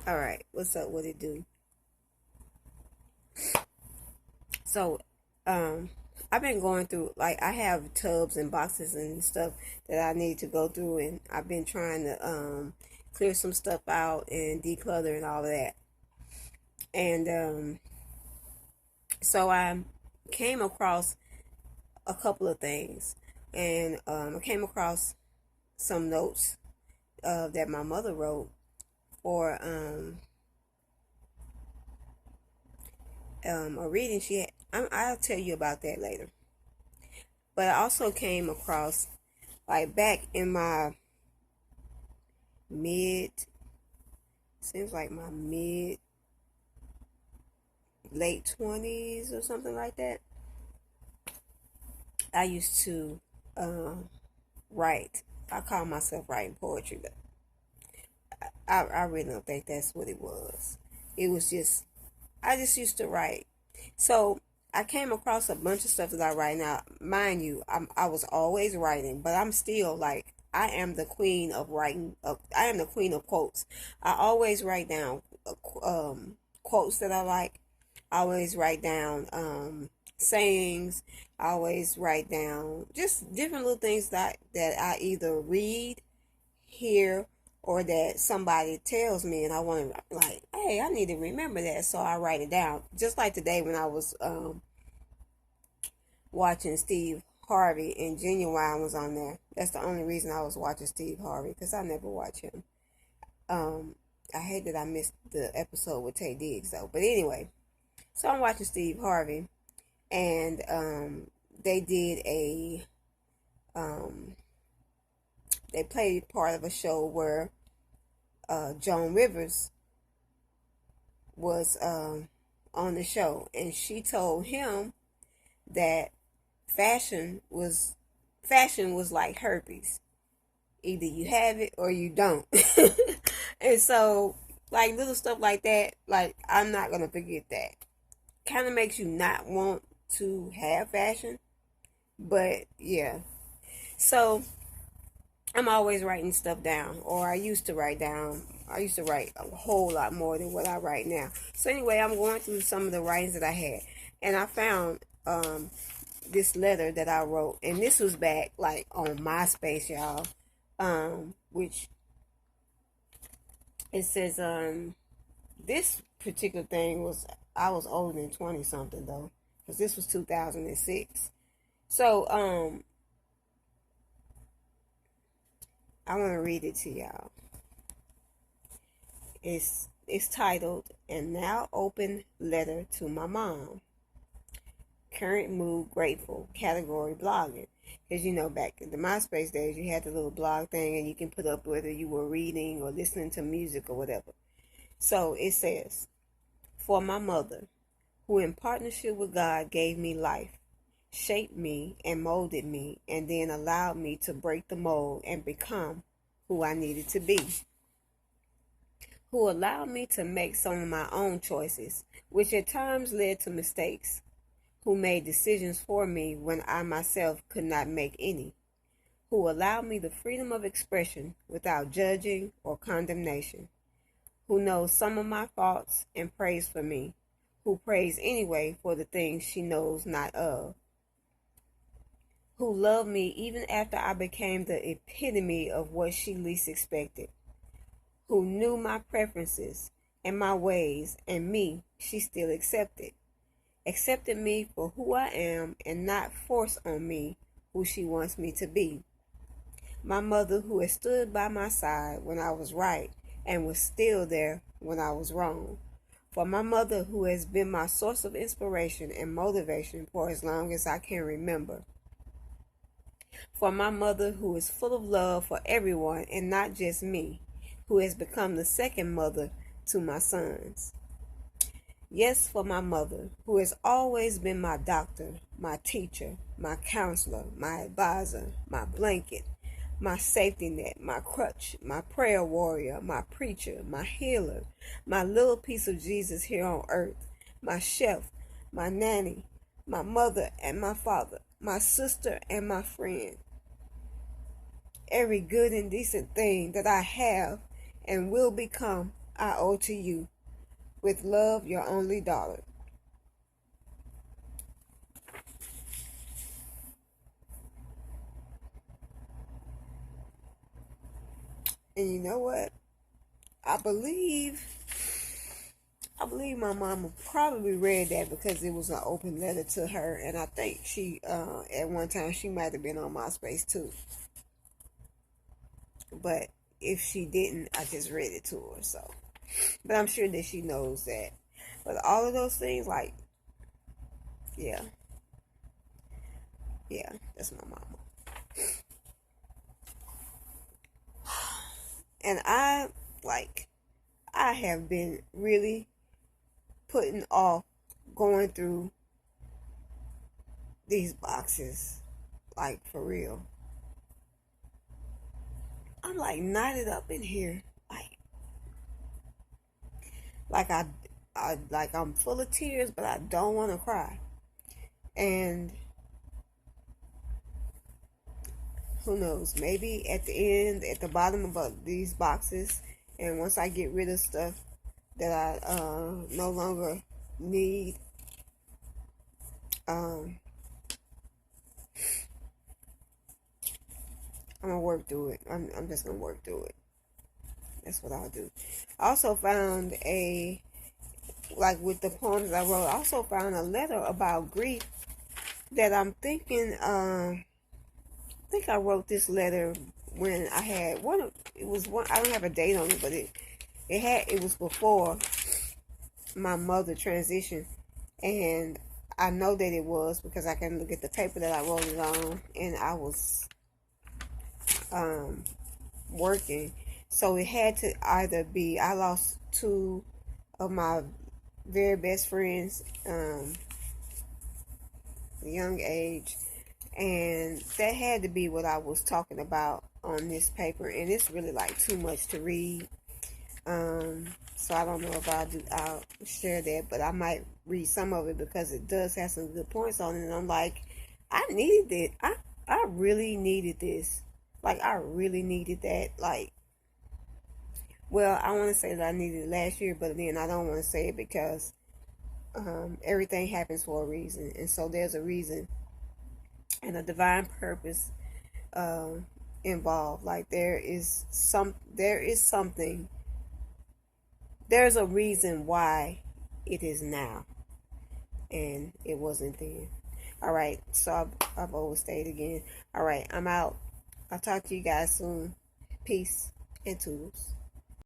All right, what's up? What it do? So, um, I've been going through like I have tubs and boxes and stuff that I need to go through, and I've been trying to clear some stuff out and declutter and all of that. And so I came across a couple of things, and I came across some notes that my mother wrote for a reading she had. I'll tell you about that later. But I also came across, like back in my mid, seems like my mid, late 20s or something like that, I used to write. I call myself writing poetry, but I really don't think that's what it was. It was just, I just used to write. So I came across a bunch of stuff that I write now. Mind you, I was always writing, but I'm still like, I am the queen of writing. I am the queen of quotes. I always write down quotes that I like. I always write down sayings. I always write down just different little things that I either read, hear, or that somebody tells me, and I want to like, hey, I need to remember that, so I write it down. Just like today when I was watching Steve Harvey and Genuine was on there. That's the only reason I was watching Steve Harvey, because I never watch him. Um, I hate that I missed the episode with Tay Diggs though. But anyway, so I'm watching Steve Harvey, and they did a um, they played part of a show where Joan Rivers was on the show, and she told him that fashion was fashion was like herpes. Either you have it or you don't. And so, like little stuff like that, like I'm not gonna forget that. Kind of makes you not want to have fashion, but yeah. So I'm always writing stuff down, or I used to write down. I used to write a whole lot more than what I write now. So anyway, I'm going through some of the writings that I had, and I found this letter that I wrote, and this was back like on MySpace, y'all. Which it says this particular thing was, I was older than 20 something though, because this was 2006. So I want to read it to y'all. It's titled "And Now Open Letter to My Mom." Current mood grateful. Category blogging. Because you know, back in the MySpace days, you had the little blog thing, and you can put up whether you were reading or listening to music or whatever. So it says, "For my mother, who in partnership with God gave me life, shaped me and molded me, and then allowed me to break the mold and become who I needed to be. Who allowed me to make some of my own choices, which at times led to mistakes. Who made decisions for me when I myself could not make any. Who allowed me the freedom of expression without judging or condemnation. Who knows some of my faults and prays for me. Who prays anyway for the things she knows not of. Who loved me even after I became the epitome of what she least expected. Who knew my preferences and my ways, and me she still accepted. Accepted me for who I am and not force on me who she wants me to be. My mother, who has stood by my side when I was right and was still there when I was wrong. For my mother, who has been my source of inspiration and motivation for as long as I can remember. For my mother, who is full of love for everyone and not just me, who has become the second mother to my sons. Yes, for my mother, who has always been my doctor, my teacher, my counselor, my advisor, my blanket, my safety net, my crutch, my prayer warrior, my preacher, my healer, my little piece of Jesus here on earth, my chef, my nanny, my mother and my father, my sister and my friend. Every good and decent thing that I have and will become, I owe to you. With love, your only daughter. And you know what? I believe I believe my mama probably read that because it was an open letter to her, and I think she at one time she might have been on MySpace too. But if she didn't, I just read it to her. So, but I'm sure that she knows that. But all of those things, like, yeah, yeah, that's my mama. And I have been really putting off going through these boxes, like for real. I'm like knotted up in here, like like I'm full of tears, but I don't want to cry. And who knows? Maybe at the end, at the bottom of these boxes, and once I get rid of stuff that I no longer need, um, I'm gonna work through it. I'm just gonna work through it. That's what I'll do. I also found like with the poems I wrote, I also found a letter about grief that I'm thinking. I think I wrote this letter when I had one. It was one. I don't have a date on it, but it was before my mother transitioned, and I know that it was because I can look at the paper that I wrote it on, and I was working. So it had to either be I lost two of my very best friends at a young age, and that had to be what I was talking about on this paper, and it's really like too much to read. So I don't know if I'll share that, but I might read some of it because it does have some good points on it, and I'm like, I needed it. I really needed this. Like I really needed that. Like, well, I want to say that I needed it last year, but then I don't want to say it because everything happens for a reason, and so there's a reason and a divine purpose involved. Like there is something, there's a reason why it is now, and it wasn't then. All right, so I've overstayed again. All right, I'm out. I'll talk to you guys soon. Peace and toodles.